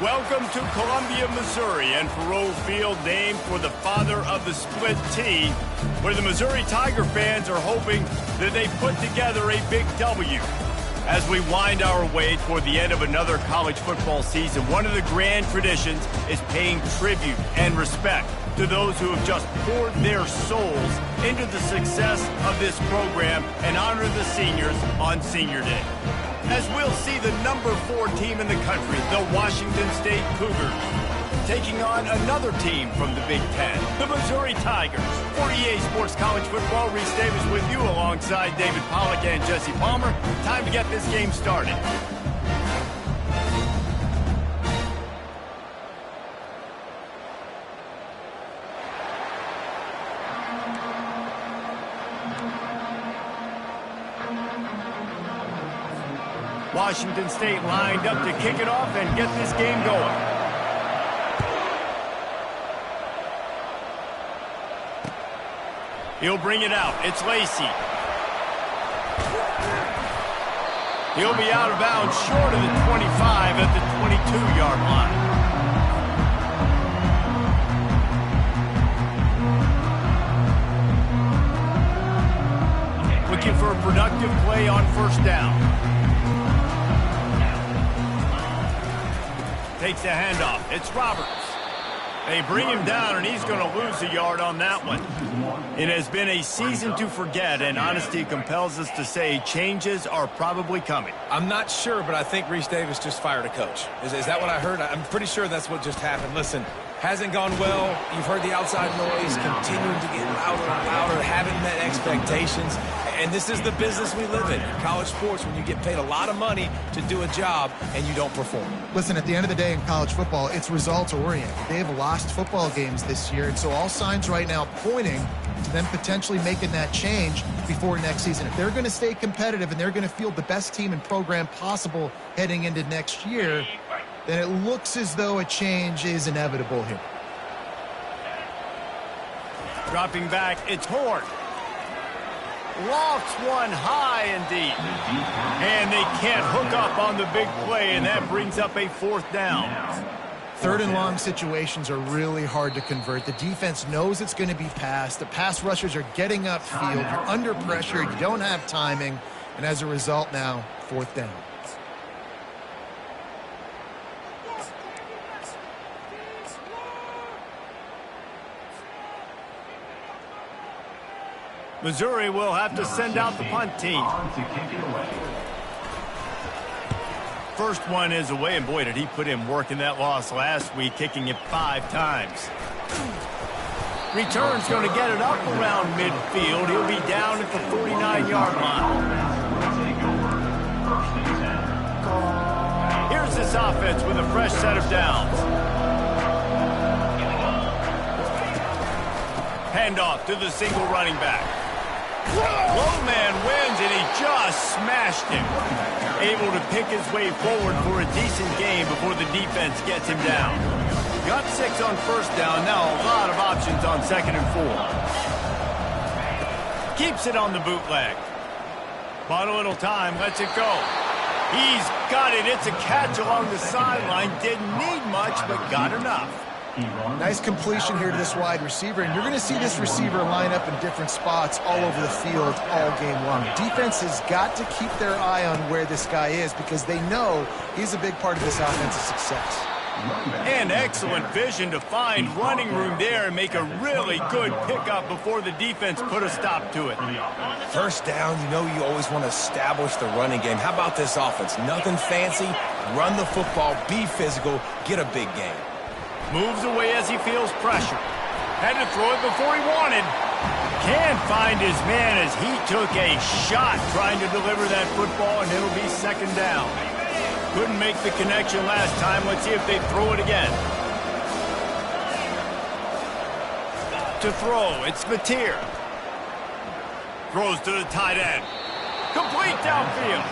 Welcome to Columbia, Missouri, and Faurot Field, named for the father of the split T, where the Missouri Tiger fans are hoping that they put together a big W. As we wind our way toward the end of another college football season, one of the grand traditions is paying tribute and respect to those who have just poured their souls into the success of this program and honor the seniors on Senior Day. As we'll see the number 4 team in the country, the Washington State Cougars, taking on another team from the Big Ten, the Missouri Tigers. For EA Sports College Football, Reese Davis with you alongside David Pollack and Jesse Palmer. Time to get this game started. Washington State lined up to kick it off and get this game going. He'll bring it out. It's Lacey. He'll be out of bounds short of the 25 at the 22-yard line. Looking for a productive play on first down. Takes the handoff. It's Roberts. They bring him down, and he's going to lose a yard on that one. It has been a season to forget, and honesty compels us to say changes are probably coming. I'm not sure, but I think Reese Davis just fired a coach. Is that what I heard? I'm pretty sure that's what just happened. Listen, hasn't gone well. You've heard the outside noise, continuing to get louder and louder, haven't met expectations. And this is the business we live in college sports, when you get paid a lot of money to do a job and you don't perform. Listen, at the end of the day in college football, it's results-oriented. They have lost football games this year, and so all signs right now pointing to them potentially making that change before next season. If they're going to stay competitive and they're going to field the best team and program possible heading into next year, then it looks as though a change is inevitable here. Dropping back, it's Horn. Lofts one high and deep. And they can't hook up on the big play, and that brings up a 4th down. 3rd and long situations are really hard to convert. The defense knows it's going to be passed. The pass rushers are getting upfield. You're under pressure. You don't have timing. And as a result now, 4th down. Missouri will have to send out the punt team. First one is away, and boy, did he put in work in that loss last week, kicking it 5 times. Return's going to get it up around midfield. He'll be down at the 49-yard line. Here's this offense with a fresh set of downs. Handoff to the single running back. Low man wins, and he just smashed him. Able to pick his way forward for a decent game before the defense gets him down. Got 6 on first down. Now a lot of options on 2nd and 4. Keeps it on the bootleg. Bought a little time. Lets it go. He's got it. It's a catch along the sideline. Didn't need much, but got enough. Nice completion here to this wide receiver, and you're going to see this receiver line up in different spots all over the field all game long. Defense has got to keep their eye on where this guy is because they know he's a big part of this offensive success. And excellent vision to find running room there and make a really good pickup before the defense put a stop to it. First down, you know you always want to establish the running game. How about this offense? Nothing fancy. Run the football, be physical, get a big game. Moves away as he feels pressure. Had to throw it before he wanted. Can't find his man as he took a shot trying to deliver that football, and it'll be 2nd down. Couldn't make the connection last time. Let's see if they throw it again. To throw, it's Mateer. Throws to the tight end. Complete downfield.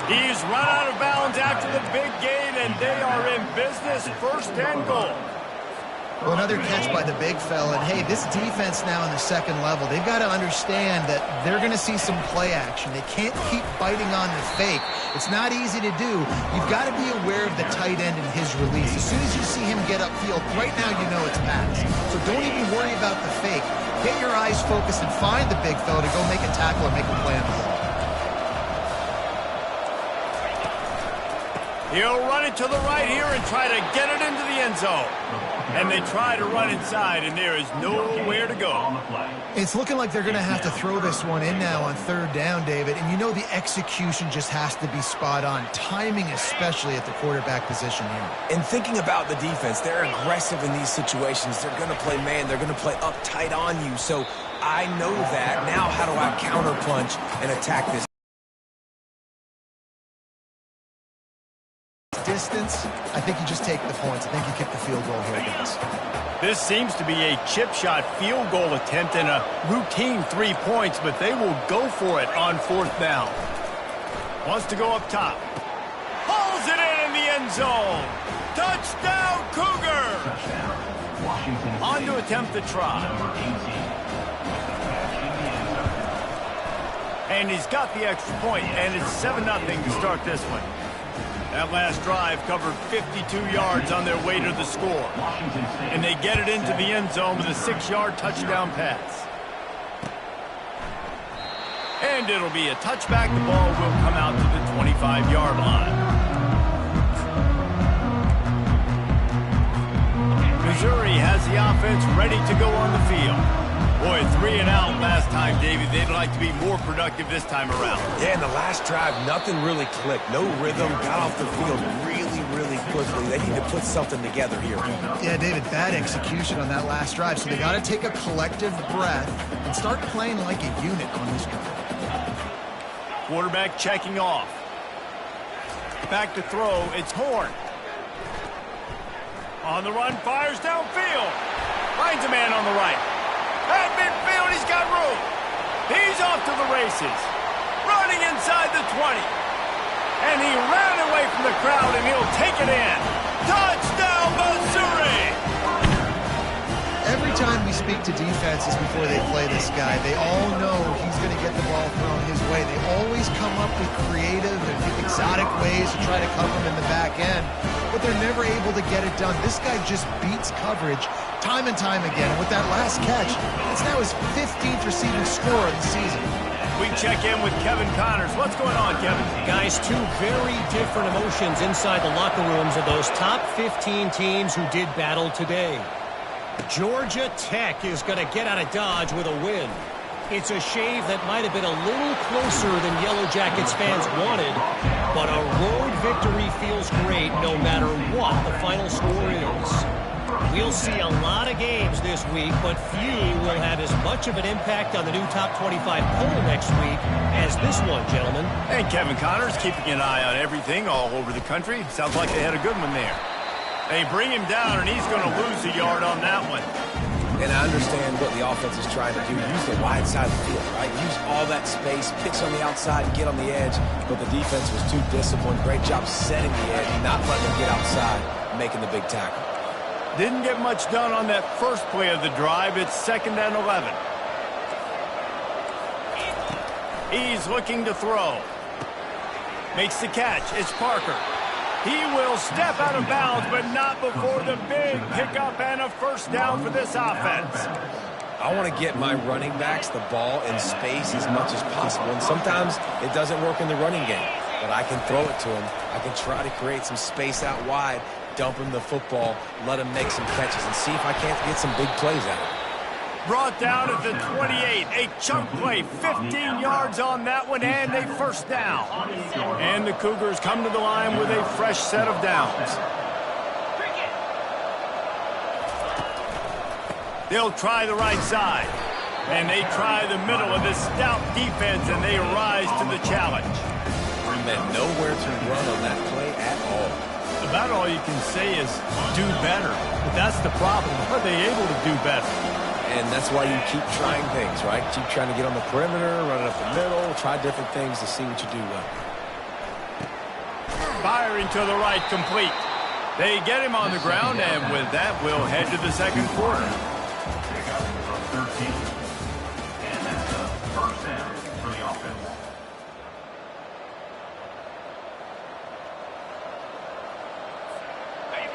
He's run out of bounds after the big gain, and they are in business. 1st and goal. Well, another catch by the big fella. And, hey, this defense now in the second level, they've got to understand that they're going to see some play action. They can't keep biting on the fake. It's not easy to do. You've got to be aware of the tight end and his release. As soon as you see him get upfield, right now you know it's pass. So don't even worry about the fake. Get your eyes focused and find the big fella to go make a tackle or make a play on the ball. He'll run it to the right here and try to get it into the end zone. And they try to run inside, and there is nowhere to go. It's looking like they're going to have to throw this one in now on third down, David. And you know the execution just has to be spot on. Timing especially at the quarterback position here. And thinking about the defense, they're aggressive in these situations. They're going to play man. They're going to play up tight on you. So I know that. Now how do I counterpunch and attack this? Distance, I think you just take the points. I think you kick the field goal here against. This seems to be a chip shot field goal attempt and a routine 3 points, but they will go for it on fourth down. Wants to go up top. Hauls it in the end zone. Touchdown, Cougar! On to attempt the try. And he's got the extra point, and it's 7-0 to start this one. That last drive covered 52 yards on their way to the score. And they get it into the end zone with a 6-yard touchdown pass. And it'll be a touchback. The ball will come out to the 25-yard line. Missouri has the offense ready to go on the field. Boy, 3 and out last time, Davey. They'd like to be more productive this time around. Yeah, in the last drive, nothing really clicked. No rhythm. Got off the field really quickly. They need to put something together here. Yeah, David, bad execution on that last drive. So they got to take a collective breath and start playing like a unit on this drive. Quarterback checking off. Back to throw. It's Horn. On the run, fires downfield. Finds a man on the right. At midfield, he's got room. He's off to the races. Running inside the 20. And he ran away from the crowd, and he'll take it in. Touchdown, Missouri! Every time we speak to defenses before they play this guy, they all know he's going to get the ball thrown his way. They always come up with creative and exotic ways to try to cover him in the back end, but they're never able to get it done. This guy just beats coverage time and time again. And with that last catch, it's now his 15th receiving score of the season. We check in with Kevin Connors. What's going on, Kevin? Guys, two very different emotions inside the locker rooms of those top 15 teams who did battle today. Georgia Tech is going to get out of Dodge with a win. It's a shave that might have been a little closer than Yellow Jackets fans wanted, but a road victory feels great no matter what the final score is. We'll see a lot of games this week, but few will have as much of an impact on the new top 25 poll next week as this one, gentlemen. And Kevin Connors keeping an eye on everything all over the country. Sounds like they had a good one there. They bring him down, and he's going to lose a yard on that one. And I understand what the offense is trying to do. Use the wide side of the field, right? Use all that space, pitch on the outside, and get on the edge. But the defense was too disciplined. Great job setting the edge, not letting them get outside, making the big tackle. Didn't get much done on that first play of the drive. It's 2nd and 11. He's looking to throw. Makes the catch. It's Parker. He will step out of bounds, but not before the big pickup and a first down for this offense. I want to get my running backs the ball in space as much as possible, and sometimes it doesn't work in the running game, but I can throw it to him. I can try to create some space out wide, dump him the football, let him make some catches, and see if I can't get some big plays out of it. Brought down at the 28. A chunk play, 15 yards on that one, and a first down. And the Cougars come to the line with a fresh set of downs. They'll try the right side. And they try the middle of this stout defense, and they rise to the challenge. And nowhere to run on that play at all. About all you can say is do better. But that's the problem. Are they able to do better? And that's why you keep trying things, right? Keep trying to get on the perimeter, run it up the middle, try different things to see what you do well. Firing to the right, complete. They get him on the ground, and with that, we'll head to the second quarter. And that's a first down for the offense.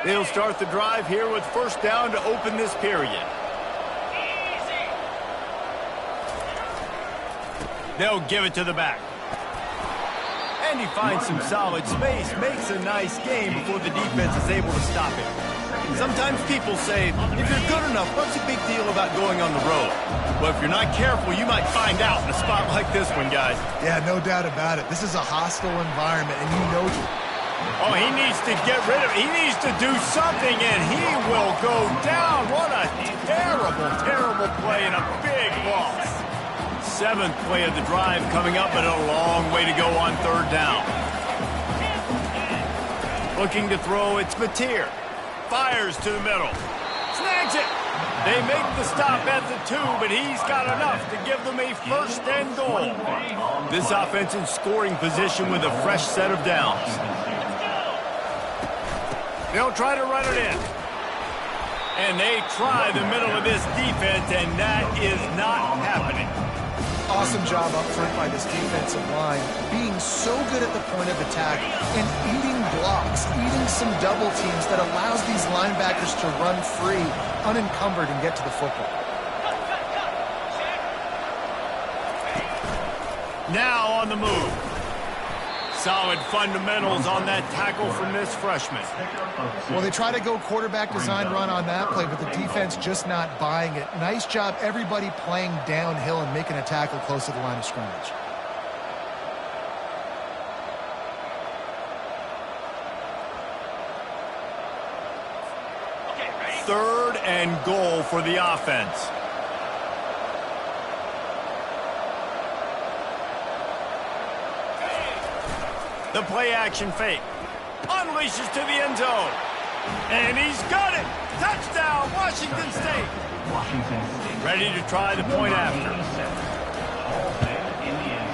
They'll start the drive here with first down to open this period. They'll give it to the back. And he finds some solid space, makes a nice game before the defense is able to stop it. Sometimes people say, if you're good enough, what's the big deal about going on the road? Well, if you're not careful, you might find out in a spot like this one, guys. Yeah, no doubt about it. This is a hostile environment, and you know it. Oh, he needs to get rid of it. He needs to do something, and he will go down. What a terrible, terrible play and a big loss. Seventh play of the drive coming up, but a long way to go on third down. Looking to throw, it's Mateer. Fires to the middle. Snags it. They make the stop at the 2, but he's got enough to give them a first and goal. This offense in scoring position with a fresh set of downs. They'll try to run it in. And they try the middle of this defense, and that is not happening. Awesome job up front by this defensive line, being so good at the point of attack and eating blocks, eating some double teams that allows these linebackers to run free, unencumbered, and get to the football. Now on the move. Solid fundamentals on that tackle from this freshman. Well, they try to go quarterback design run on that play, but the defense just not buying it. Nice job, everybody playing downhill and making a tackle close to the line of scrimmage. Third and goal for the offense. The play action fake. Unleashes to the end zone. And he's got it. Touchdown, Washington State. Ready to try the point after.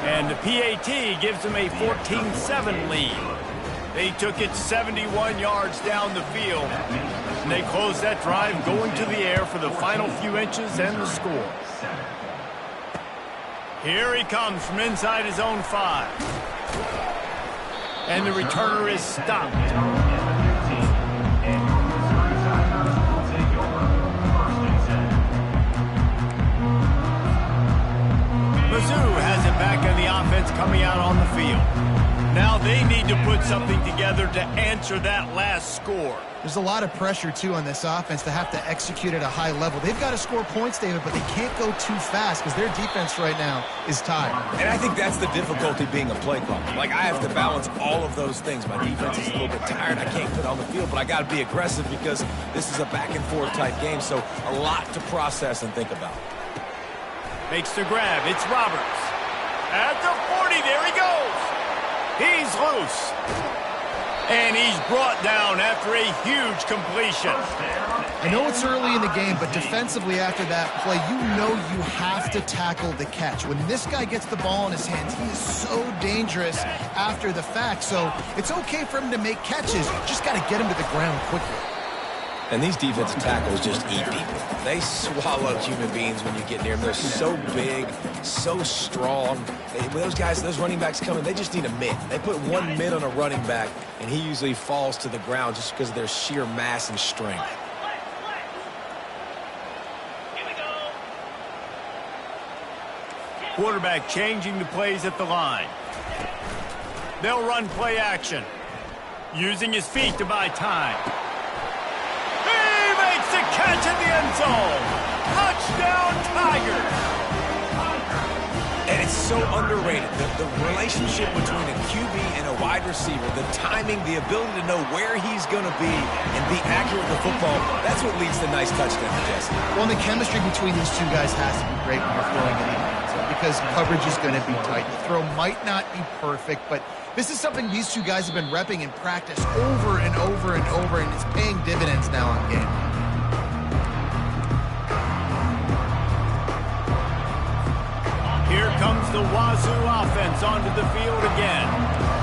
And the PAT gives them a 14-7 lead. They took it 71 yards down the field. And they close that drive going to the air for the final few inches and the score. Here he comes from inside his own 5. And the returner is stopped. Mizzou has it back on the offense coming out on the field. Now they need to put something together to answer that last score. There's a lot of pressure, too, on this offense to have to execute at a high level. They've got to score points, David, but they can't go too fast because their defense right now is tired. And I think that's the difficulty being a play caller. Like, I have to balance all of those things. My defense is a little bit tired. I can't get on the field, but I got to be aggressive because this is a back-and-forth type game, so a lot to process and think about. Makes the grab. It's Roberts. At the 40, there he goes. He's loose. And he's brought down after a huge completion. I know it's early in the game, but defensively after that play, you know you have to tackle the catch. When this guy gets the ball in his hands, he is so dangerous after the fact. So it's okay for him to make catches. Just got to get him to the ground quickly. And these defensive tackles just eat people. They swallow human beings when you get near them. They're so big, so strong. When those guys, those running backs come in, they just need a mid. They put one mid on a running back, and he usually falls to the ground just because of their sheer mass and strength. Quarterback changing the plays at the line. They'll run play action. Using his feet to buy time. The catch in the end zone. Touchdown, Tigers. And it's so underrated. The relationship between a QB and a wide receiver, the timing, the ability to know where he's going to be and be accurate with the football, that's what leads to nice touchdowns, Jesse. Well, the chemistry between these two guys has to be great when you're throwing in the end zone because coverage is going to be tight. The throw might not be perfect, but this is something these two guys have been repping in practice over and over and over, and it's paying dividends now on game. Here comes the Wazoo offense onto the field again.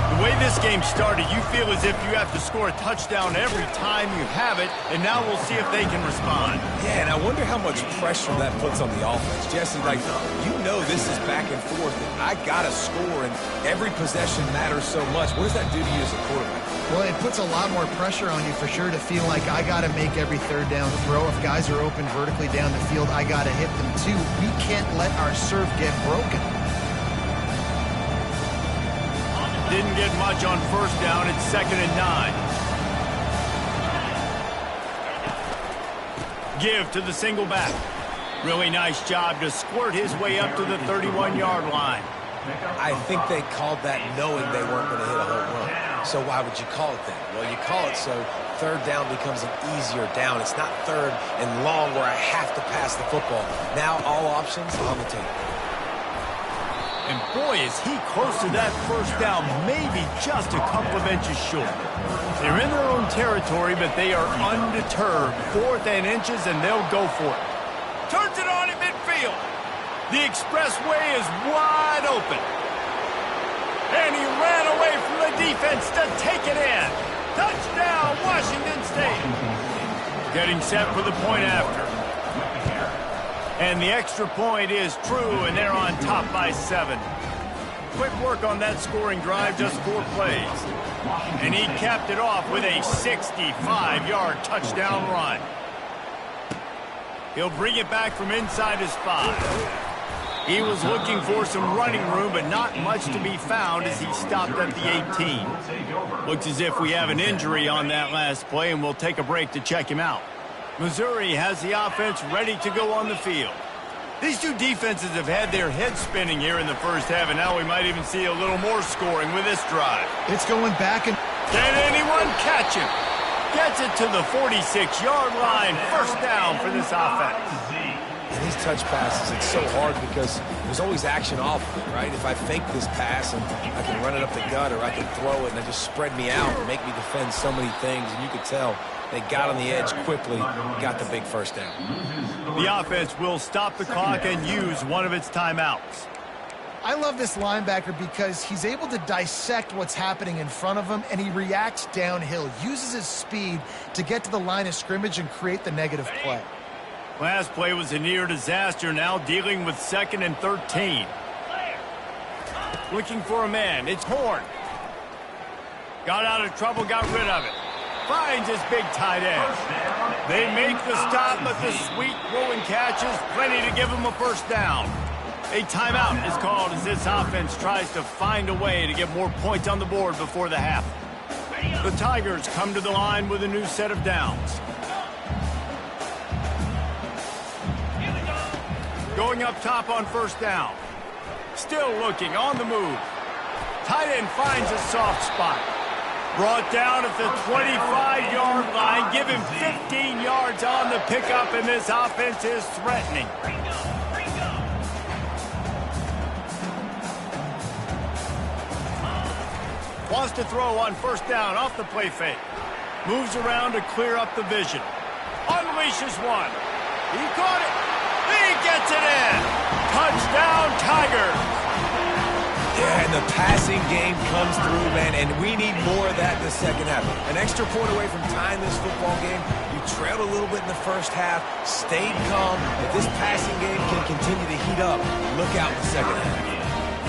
The way this game started, you feel as if you have to score a touchdown every time you have it, and now we'll see if they can respond. Yeah, and I wonder how much pressure that puts on the offense. Jesse, like, you know this is back and forth. I got to score, and every possession matters so much. What does that do to you as a quarterback? Well, it puts a lot more pressure on you for sure to feel like I got to make every third down throw. If guys are open vertically down the field, I got to hit them too. We can't let our serve get broken. Didn't get much on first down. It's 2nd and 9. Give to the single back. Really nice job to squirt his way up to the 31-yard line. I think they called that knowing they weren't going to hit a home run. So why would you call it that? Well, you call it so third down becomes an easier down. It's not third and long where I have to pass the football. Now all options on the table. And boy, is he close to that first down, maybe just a couple of inches short. They're in their own territory, but they are undeterred. 4th and inches, and they'll go for it. Turns it on at midfield. The expressway is wide open. And he ran away from the defense to take it in. Touchdown, Washington State. Getting set for the point after. And the extra point is true, and they're on top by 7. Quick work on that scoring drive, just 4 plays. And he capped it off with a 65-yard touchdown run. He'll bring it back from inside his 5. He was looking for some running room, but not much to be found as he stopped at the 18. Looks as if we have an injury on that last play, and we'll take a break to check him out. Missouri has the offense ready to go on the field. These two defenses have had their heads spinning here in the first half, and now we might even see a little more scoring with this drive. It's going back and... Can anyone catch him? Gets it to the 46-yard line. First down for this offense. And these touch passes, it's so hard because there's always action off of it, right? If I fake this pass and I can run it up the gut, or I can throw it and it just spread me out and make me defend so many things, and you could tell they got on the edge quickly, got the big first down. The offense will stop the clock and use one of its timeouts. I love this linebacker because he's able to dissect what's happening in front of him, and he reacts downhill, uses his speed to get to the line of scrimmage and create the negative play. Last play was a near disaster, now dealing with 2nd and 13. Looking for a man, it's Horn. Got out of trouble, got rid of it. Finds his big tight end. They make the stop, but the sweet throwing catch is plenty to give him a first down. A timeout is called as this offense tries to find a way to get more points on the board before the half. The Tigers come to the line with a new set of downs. Going up top on first down. Still looking, on the move. Tight end finds a soft spot. Brought down at the 25-yard line. Give him 15 yards on the pickup, and this offense is threatening. Wants to throw on first down off the play fake. Moves around to clear up the vision. Unleashes one. He caught it. He gets it in. Touchdown, Tigers. Yeah, and the passing game comes through, man, and we need more of that in the second half. An extra point away from tying this football game. You trailed a little bit in the first half, stayed calm. If this passing game can continue to heat up, look out in the second half.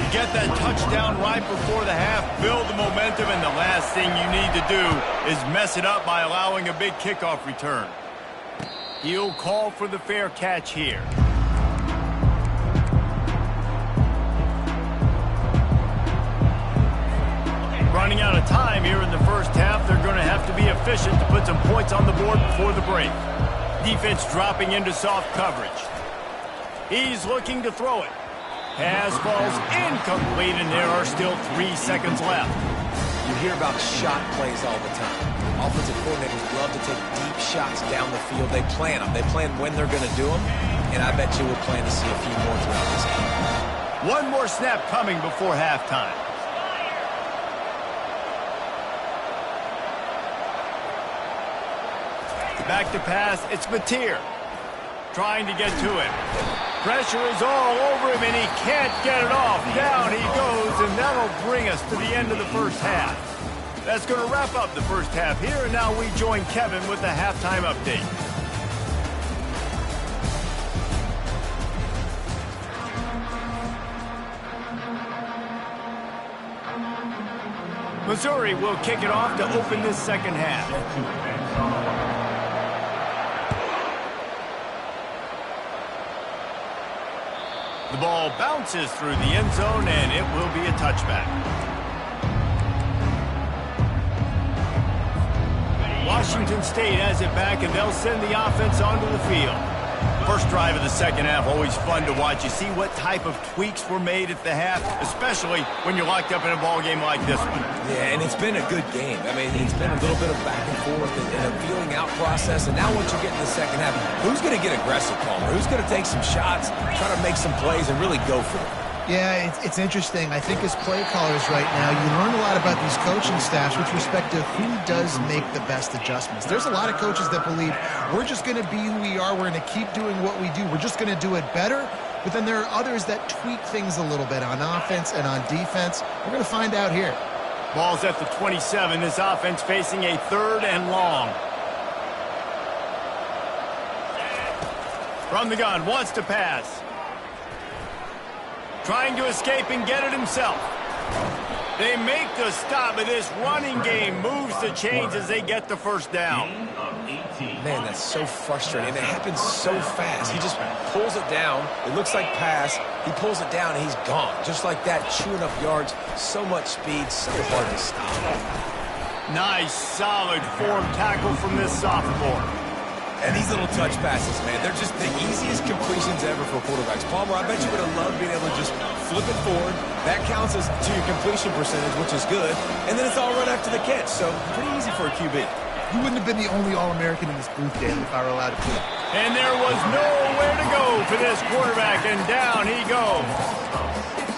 You get that touchdown right before the half, build the momentum, and the last thing you need to do is mess it up by allowing a big kickoff return. He'll call for the fair catch here. Running out of time here in the first half, they're going to have to be efficient to put some points on the board before the break. Defense dropping into soft coverage. He's looking to throw it. Pass falls incomplete, and there are still 3 seconds left. You hear about shot plays all the time. Offensive coordinators love to take deep shots down the field. They plan them. They plan when they're going to do them, and I bet you we'll plan to see a few more throughout this game. One more snap coming before halftime. Back to pass, it's Mateer. Trying to get to him. Pressure is all over him, and he can't get it off. Down he goes, and that'll bring us to the end of the first half. That's going to wrap up the first half here, and now we join Kevin with the halftime update. Missouri will kick it off to open this second half. The ball bounces through the end zone, and it will be a touchback. Washington State has it back, and they'll send the offense onto the field. First drive of the second half, always fun to watch. You see what type of tweaks were made at the half, especially when you're locked up in a ball game like this one. Yeah, and it's been a good game. I mean, it's been a little bit of back and forth and a feeling out process. And now once you get in the second half, who's going to get aggressive, Palmer? Who's going to take some shots, try to make some plays, and really go for it? Yeah, it's interesting. I think as play callers right now, you learn a lot about these coaching staffs with respect to who does make the best adjustments. There's a lot of coaches that believe we're just going to be who we are. We're going to keep doing what we do. We're just going to do it better. But then there are others that tweak things a little bit on offense and on defense. We're going to find out here. Ball's at the 27. This offense facing a 3rd and long. From the gun, wants to pass. Trying to escape and get it himself. They make the stop, and this running game moves the chains as they get the first down. Man, that's so frustrating. It happens so fast. He just pulls it down. It looks like pass. He pulls it down, and he's gone. Just like that, chewing up yards. So much speed, so hard to stop. Nice, solid form tackle from this sophomore. And these little touch passes, man, they're just the easiest completions ever for quarterbacks. Palmer, I bet you would have loved being able to just flip it forward. That counts as to your completion percentage, which is good. And then it's all run after the catch, so pretty easy for a QB. You wouldn't have been the only All-American in this booth, Dan, if I were allowed to pick. And there was nowhere to go for this quarterback, and down he goes.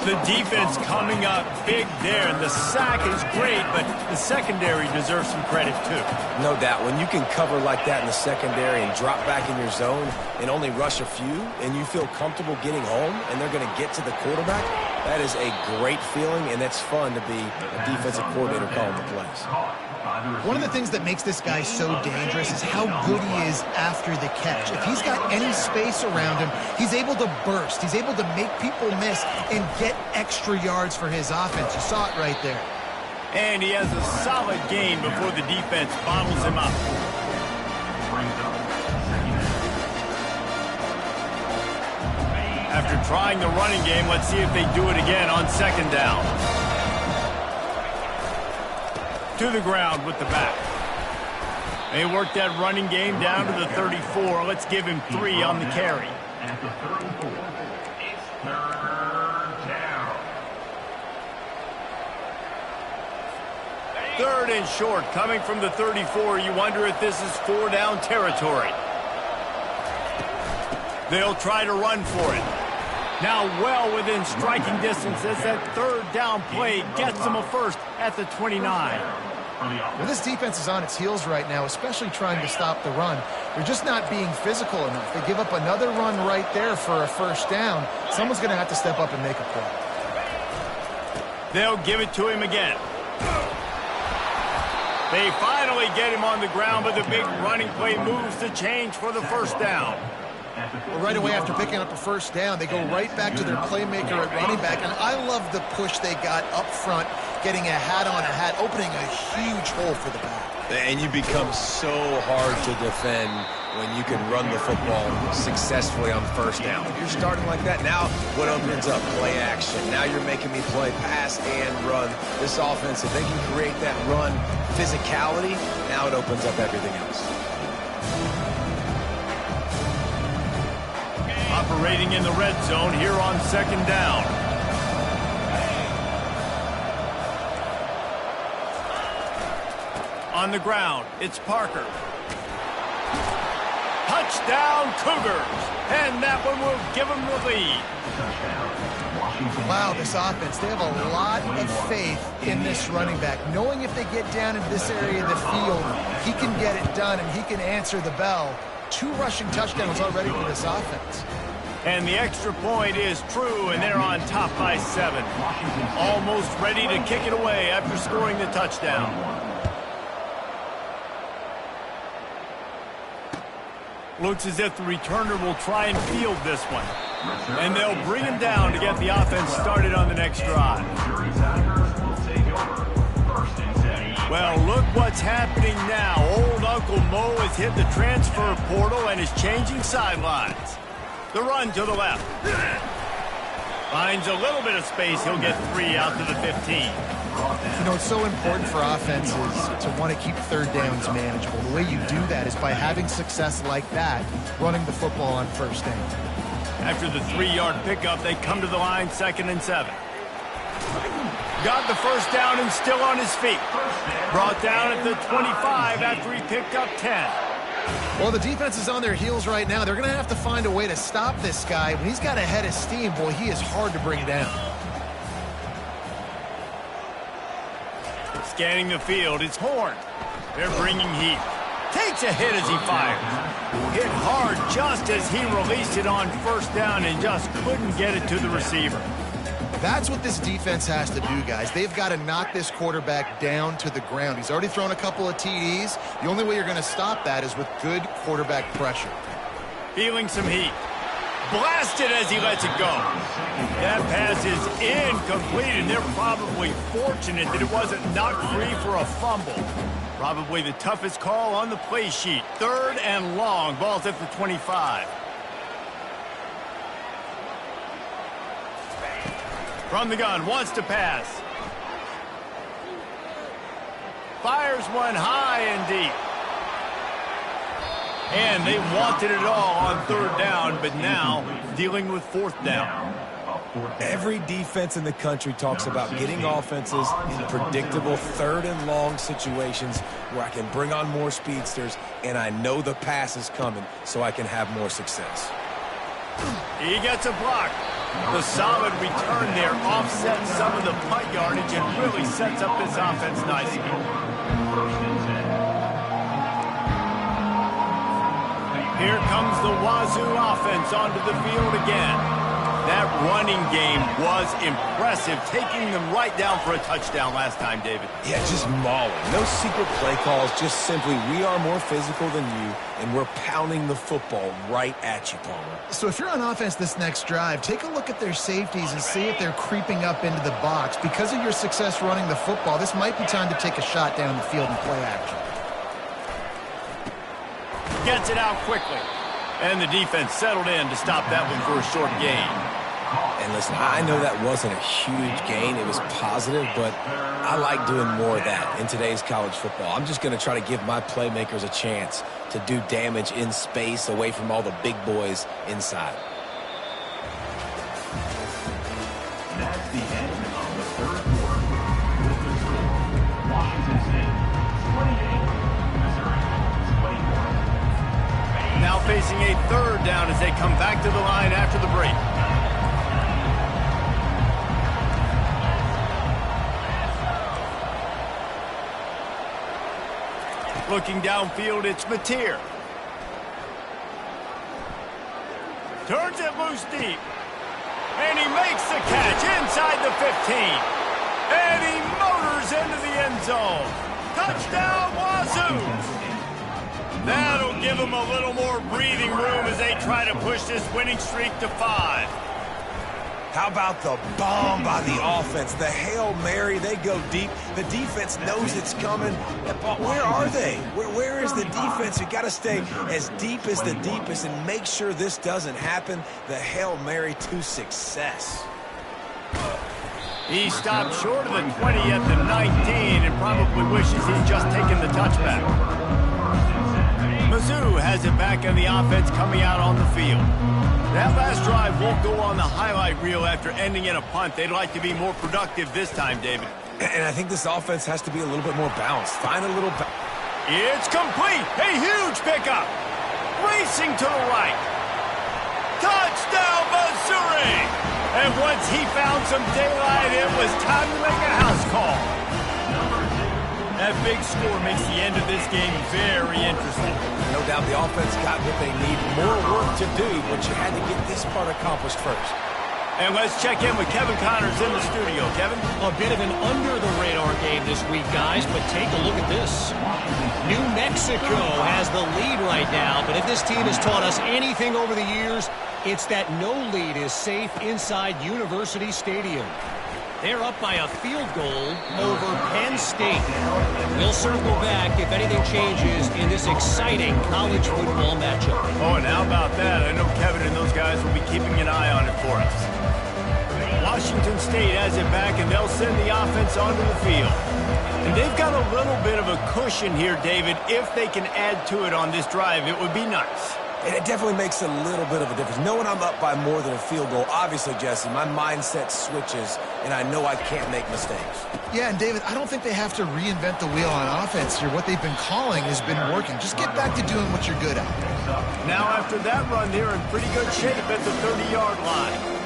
The defense coming up big there, and the sack is great, but the secondary deserves some credit too. No doubt. When you can cover like that in the secondary and drop back in your zone and only rush a few, and you feel comfortable getting home, and they're going to get to the quarterback, that is a great feeling, and it's fun to be a defensive coordinator calling the plays. One of the things that makes this guy so dangerous is how good he is after the catch. If he's got any space around him, he's able to burst. He's able to make people miss and get extra yards for his offense. You saw it right there. And he has a solid gain before the defense bottles him up. After trying the running game, let's see if they do it again on second down. To the ground with the back. They work that running game down to the 34. Let's give him 3 on the carry. At the 34, it's 3rd down. 3rd and short coming from the 34. You wonder if this is 4-down territory. They'll try to run for it. Now well within striking distance as that 3rd down play gets them a first at the 29. Well, this defense is on its heels right now, especially trying to stop the run. They're just not being physical enough. They give up another run right there for a first down. Someone's going to have to step up and make a play. They'll give it to him again. They finally get him on the ground, but the big running play moves the change for the first down. Well, right away after picking up a first down, they go right back to their playmaker at running back. And I love the push they got up front, getting a hat on a hat, opening a huge hole for the back. And you become so hard to defend when you can run the football successfully on first down. If you're starting like that, now what opens up? Play action. Now you're making me play pass and run. This offense, if they can create that run physicality, now it opens up everything else. Operating in the red zone here on second down. On the ground, it's Parker. Touchdown Cougars! And that one will give them the lead. Wow, this offense, they have a lot of faith in this running back. Knowing if they get down in this area of the field, he can get it done and he can answer the bell. 2 rushing touchdowns already for this offense. And the extra point is true, and they're on top by 7. Almost ready to kick it away after scoring the touchdown. Looks as if the returner will try and field this one. And they'll bring him down to get the offense started on the next drive. Well, look what's happening now. Old Uncle Mo has hit the transfer portal and is changing sidelines. The run to the left. Finds a little bit of space. He'll get 3 out to the 15. You know, it's so important for offenses to want to keep third downs manageable. The way you do that is by having success like that, running the football on first down. After the 3-yard pickup, they come to the line, 2nd and 7. Got the first down and still on his feet. Brought down at the 25 after he picked up 10. Well, the defense is on their heels right now. They're going to have to find a way to stop this guy. When he's got a head of steam, boy, he is hard to bring down. Scanning the field, it's Horn. They're bringing heat. Takes a hit as he fires. Hit hard just as he released it on first down and just couldn't get it to the receiver. That's what this defense has to do, guys. They've got to knock this quarterback down to the ground. He's already thrown a couple of TDs. The only way you're going to stop that is with good quarterback pressure. Feeling some heat. Blasted as he lets it go. That pass is incomplete, and they're probably fortunate that it wasn't knocked free for a fumble. Probably the toughest call on the play sheet. 3rd and long. Ball's at the 25. From the gun, wants to pass. Fires one high and deep. And they wanted it all on 3rd down, but now dealing with 4th down. Every defense in the country talks about getting offenses in predictable 3rd and long situations where I can bring on more speedsters and I know the pass is coming so I can have more success. He gets a block. The solid return there offsets some of the punt yardage and really sets up this offense nicely. Here comes the Wazoo offense onto the field again. That running game was impressive, taking them right down for a touchdown last time, David. Yeah, just mauling. No secret play calls, just simply we are more physical than you, and we're pounding the football right at you, Palmer. So if you're on offense this next drive, take a look at their safeties and see if they're creeping up into the box. Because of your success running the football, this might be time to take a shot down the field and play action. Gets it out quickly. And the defense settled in to stop that one for a short gain. And listen, I know that wasn't a huge gain. It was positive, but I like doing more of that in today's college football. I'm just going to try to give my playmakers a chance to do damage in space away from all the big boys inside. That's the end of the 3rd quarter. With the score, Washington State 28, Missouri 24. Now facing a 3rd down as they come back to the line after the break. Looking downfield, it's Mateer. Turns it loose deep. And he makes the catch inside the 15. And he motors into the end zone. Touchdown, Wazoo! That'll give them a little more breathing room as they try to push this winning streak to 5. How about the bomb by the offense? The Hail Mary, they go deep. The defense knows it's coming. But where are they? Where is the defense? You got to stay as deep as the deepest and make sure this doesn't happen. The Hail Mary to success. He stopped short of the 20 at the 19 and probably wishes he'd just taken the touchback. Mizzou has it back on the offense coming out on the field. That last drive won't go on the highlight reel after ending in a punt. They'd like to be more productive this time, David. And I think this offense has to be a little bit more balanced. Find a little... It's complete. A huge pickup. Racing to the right. Touchdown, Missouri! And once he found some daylight, it was time to make a house call. That big score makes the end of this game very interesting. No doubt the offense got what they need. More work to do, but you had to get this part accomplished first. And let's check in with Kevin Connors in the studio. Kevin? A bit of an under-the-radar game this week, guys, but take a look at this. New Mexico has the lead right now, but if this team has taught us anything over the years, it's that no lead is safe inside University Stadium. They're up by a field goal over Penn State. We'll circle back if anything changes in this exciting college football matchup. Oh, and how about that? I know Kevin and those guys will be keeping an eye on it for us. Washington State has it back, and they'll send the offense onto the field. And they've got a little bit of a cushion here, David. If they can add to it on this drive, it would be nice. And it definitely makes a little bit of a difference. Knowing I'm up by more than a field goal, obviously, Jesse, my mindset switches, and I know I can't make mistakes. Yeah, and David, I don't think they have to reinvent the wheel on offense here. What they've been calling has been working. Just get back to doing what you're good at. Now, after that run, they're in pretty good shape at the 30-yard line.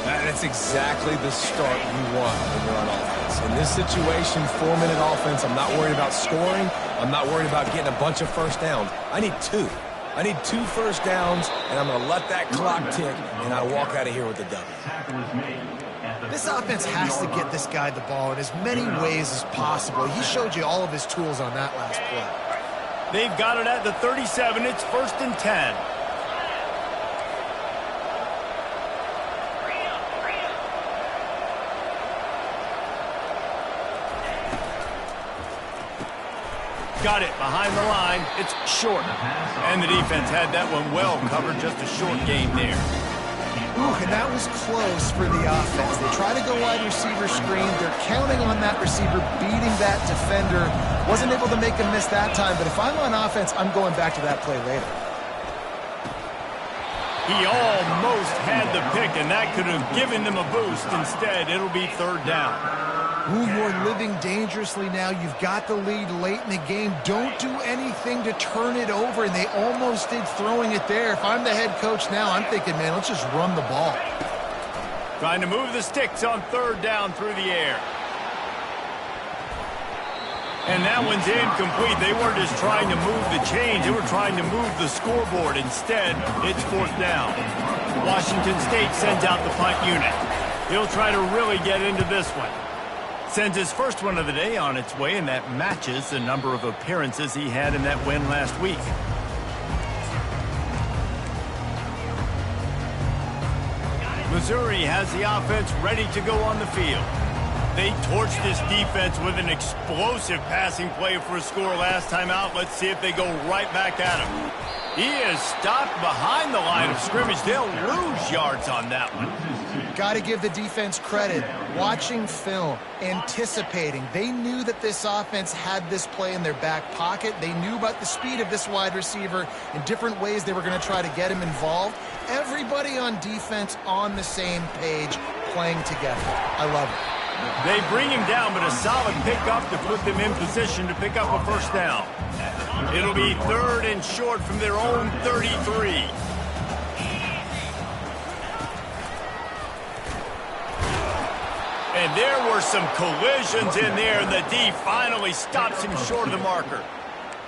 That's exactly the start you want when you're on offense. In this situation, 4-minute offense, I'm not worried about scoring. I'm not worried about getting a bunch of first downs. I need 2. I need 2 first downs, and I'm going to let that clock tick, and I walk out of here with a W. This offense has to get this guy the ball in as many ways as possible. He showed you all of his tools on that last play. They've got it at the 37. It's 1st and 10. Got it behind the line. It's short. And the defense had that one well covered. Just a short game there. Ooh, and that was close for the offense. They try to go wide receiver screen. They're counting on that receiver beating that defender. Wasn't able to make him miss that time, but if I'm on offense, I'm going back to that play later. He almost had the pick, and that could have given them a boost. Instead, it'll be 3rd down. Ooh, you're living dangerously now. You've got the lead late in the game. Don't do anything to turn it over, and they almost did throwing it there. If I'm the head coach now, I'm thinking, man, let's just run the ball. Trying to move the sticks on 3rd down through the air. And that one's incomplete. They weren't just trying to move the chains. They were trying to move the scoreboard. Instead, it's 4th down. Washington State sends out the punt unit. He'll try to really get into this one. Sends his first one of the day on its way, and that matches the number of appearances he had in that win last week. Missouri has the offense ready to go on the field. They torched this defense with an explosive passing play for a score last time out. Let's see if they go right back at him. He is stopped behind the line of scrimmage. They'll lose yards on that one. Got to give the defense credit. Watching film, anticipating. They knew that this offense had this play in their back pocket. They knew about the speed of this wide receiver and different ways they were going to try to get him involved. Everybody on defense on the same page, playing together. I love it. They bring him down, but a solid pickup to put them in position to pick up a 1st down. It'll be 3rd and short from their own 33. And there were some collisions in there, and the D finally stops him short of the marker.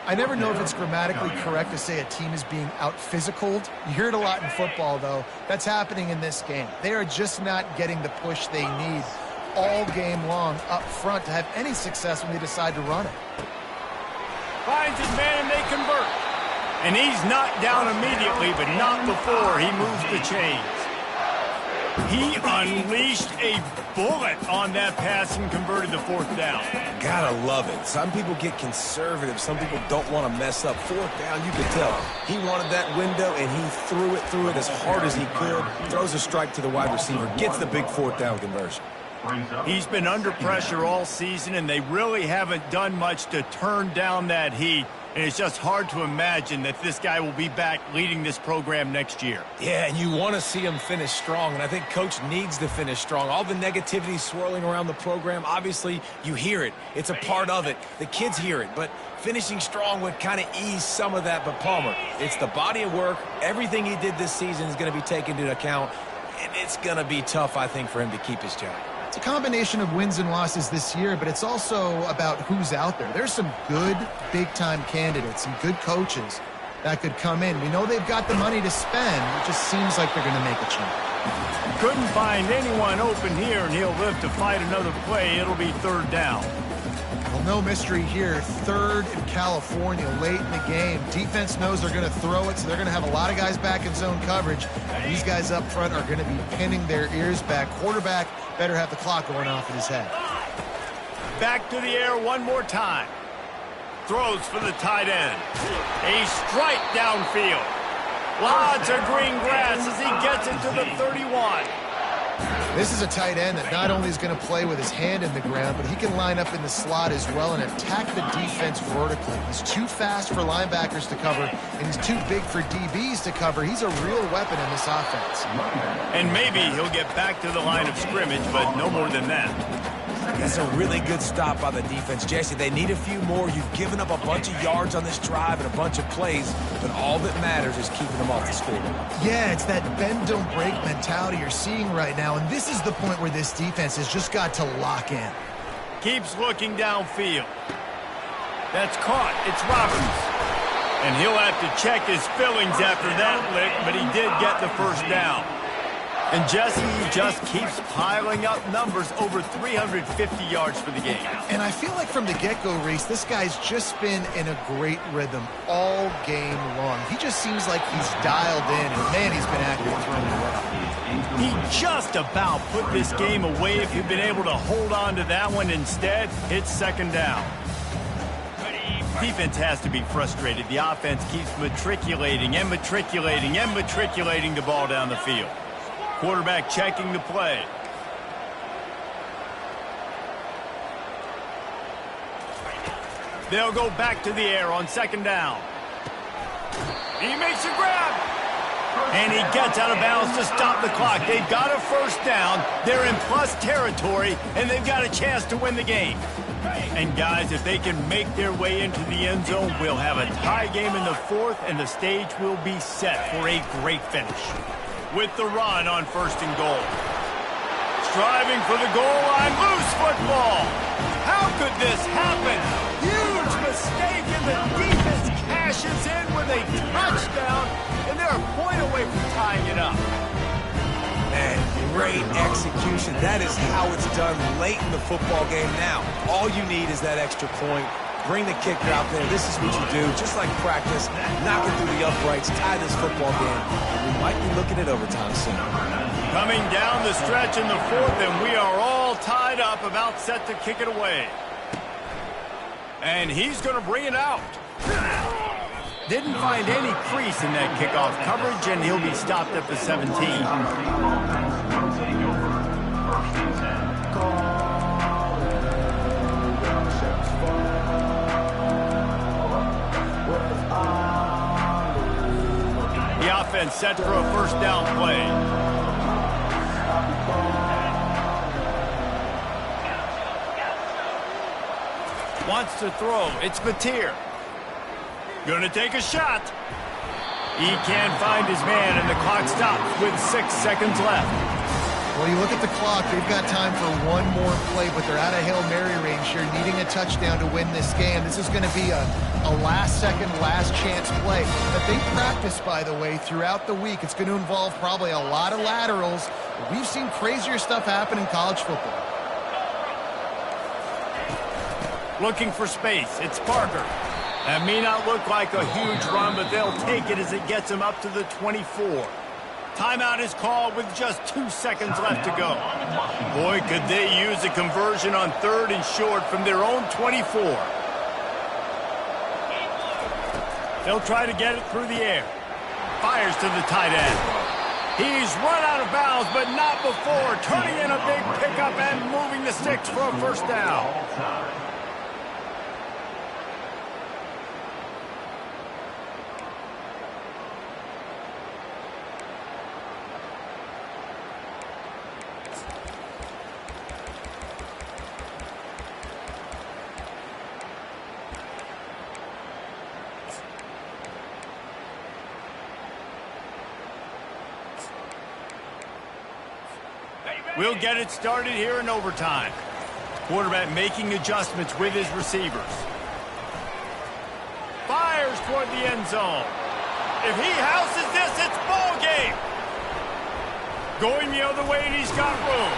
I never know if it's grammatically correct to say a team is being out-physicaled. You hear it a lot in football, though. That's happening in this game. They are just not getting the push they need all game long up front to have any success when they decide to run it. Finds his man, and they convert. And he's knocked down immediately, but not before he moves the chains. He unleashed a bullet on that pass and converted the 4th down. Gotta love it. Some people get conservative. Some people don't want to mess up. 4th down, you can tell. He wanted that window, and he threw it as hard as he could. Throws a strike to the wide receiver. Gets the big 4th down conversion. He's been under pressure all season, and they really haven't done much to turn down that heat. And it's just hard to imagine that this guy will be back leading this program next year. Yeah, and you want to see him finish strong, and I think Coach needs to finish strong. All the negativity swirling around the program, obviously, you hear it. It's a part of it. The kids hear it, but finishing strong would kind of ease some of that. But Palmer, it's the body of work. Everything he did this season is going to be taken into account, and it's going to be tough, I think, for him to keep his job. It's a combination of wins and losses this year, but it's also about who's out there. There's some good big-time candidates, some good coaches that could come in. We know they've got the money to spend. It just seems like they're going to make a change. Couldn't find anyone open here, and he'll live to fight another play. It'll be third down. Well, no mystery here. Third in California late in the game. Defense knows they're going to throw it, so they're going to have a lot of guys back in zone coverage. These guys up front are going to be pinning their ears back. Quarterback better have the clock going off in his head. Back to the air one more time. Throws for the tight end. A strike downfield. Lots of green grass as he gets it to the 31. This is a tight end that not only is going to play with his hand in the ground, but he can line up in the slot as well and attack the defense vertically. He's too fast for linebackers to cover, and he's too big for DBs to cover. He's a real weapon in this offense. And maybe he'll get back to the line of scrimmage, but no more than that. That's a really good stop by the defense, Jesse. They need a few more. You've given up a bunch of yards on this drive and a bunch of plays, but all that matters is keeping them off the scoreboard. Yeah, it's that bend, don't break mentality you're seeing right now, and this is the point where this defense has just got to lock in. Keeps looking downfield. That's caught. It's Roberts. And he'll have to check his fillings after that lick, but he did get the first down. And Jesse just keeps piling up numbers, over 350 yards for the game. And I feel like from the get-go, Reese, this guy's just been in a great rhythm all game long. He just seems like he's dialed in, and man, he's been active throwing the well. He just about put this game away if he'd been able to hold on to that one. Instead, it's second down. Defense has to be frustrated. The offense keeps matriculating and matriculating and matriculating the ball down the field. Quarterback checking the play. They'll go back to the air on second down. He makes a grab. And he gets out of bounds to stop the clock. They've got a first down. They're in plus territory, and they've got a chance to win the game. And guys, if they can make their way into the end zone, we'll have a tie game in the fourth, and the stage will be set for a great finish. With the run on first and goal. Striving for the goal line, loose football. How could this happen? Huge mistake, and the defense cashes in with a touchdown, and they're a point away from tying it up. Man, great execution. That is how it's done late in the football game now. All you need is that extra point. Bring the kicker out there. This is what you do. Just like practice, knock it through the uprights, tie this football game. We might be looking at overtime soon. Coming down the stretch in the fourth, and we are all tied up, about set to kick it away. And he's going to bring it out. Didn't find any crease in that kickoff coverage, and he'll be stopped at the 17. The offense set for a first down play. Wants to throw. It's Mateer. Gonna take a shot. He can't find his man, and the clock stops with 6 seconds left. Well, you look at the clock, they've got time for one more play, but they're out of Hail Mary range here, needing a touchdown to win this game. This is going to be a last-second, last-chance play that they practice, by the way, throughout the week. It's going to involve probably a lot of laterals. We've seen crazier stuff happen in college football. Looking for space. It's Parker. That may not look like a huge run, but they'll take it as it gets them up to the 24. Timeout is called with just 2 seconds left to go. Boy, could they use a conversion on third and short from their own 24. They'll try to get it through the air. Fires to the tight end. He's run out of bounds, but not before. Turning in a big pickup and moving the sticks for a first down. We'll get it started here in overtime. Quarterback making adjustments with his receivers. Fires toward the end zone. If he houses this, it's ball game. Going the other way, and he's got room.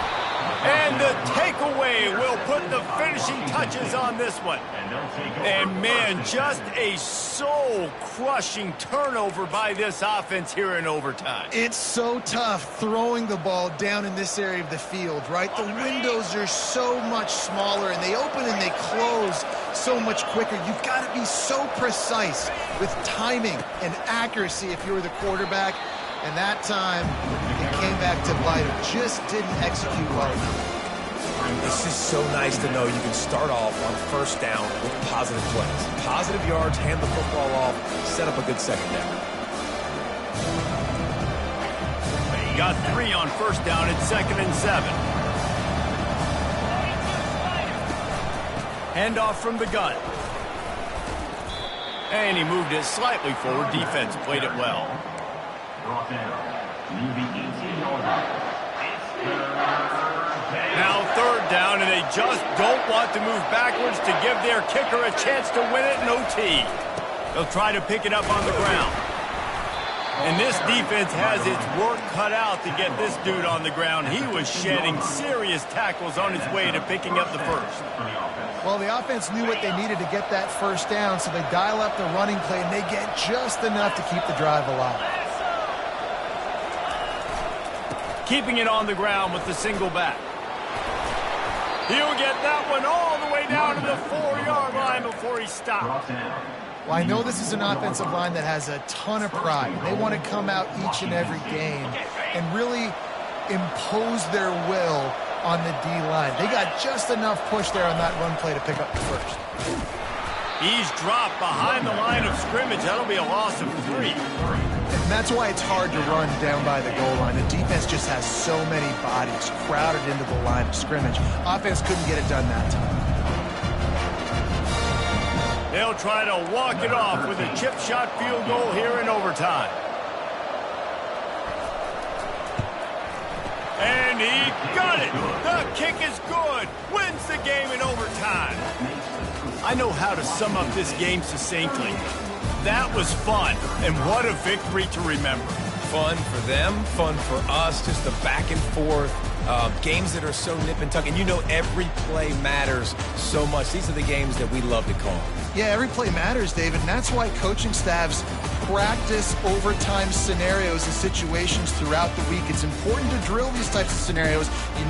And the takeaway will put the finishing touches on this one. And, man, just a soul-crushing turnover by this offense here in overtime. It's so tough throwing the ball down in this area of the field, right? The windows are so much smaller, and they open and they close so much quicker. You've got to be so precise with timing and accuracy if you're the quarterback. And that time, it came back to bite him. Just didn't execute well enough. It's just so nice to know you can start off on first down with positive plays. Positive yards, hand the football off, set up a good secondary. He got 3 on first down at 2nd and 7. Handoff from the gun. And he moved it slightly forward. Defense played it well. Now 3rd down, and they just don't want to move backwards to give their kicker a chance to win it in OT. They'll try to pick it up on the ground. And this defense has its work cut out to get this dude on the ground. He was shedding serious tackles on his way to picking up the first. Well, the offense knew what they needed to get that first down, so they dial up the running play, and they get just enough to keep the drive alive. Keeping it on the ground with the single back. He'll get that one all the way down to the 4-yard line before he stops. Well, I know this is an offensive line that has a ton of pride. They want to come out each and every game and really impose their will on the D-line. They got just enough push there on that run play to pick up the first. He's dropped behind the line of scrimmage. That'll be a loss of 3. And that's why it's hard to run down by the goal line. The defense just has so many bodies crowded into the line of scrimmage. Offense couldn't get it done that time. They'll try to walk it off with a chip shot field goal here in overtime. And he got it. The kick is good. Wins the game in overtime. I know how to sum up this game succinctly. That was fun, and what a victory to remember. Fun for them, fun for us, just the back and forth, games that are so nip and tuck, and you know every play matters so much. These are the games that we love to call. Yeah, every play matters, David, and that's why coaching staffs practice overtime scenarios and situations throughout the week. It's important to drill these types of scenarios. You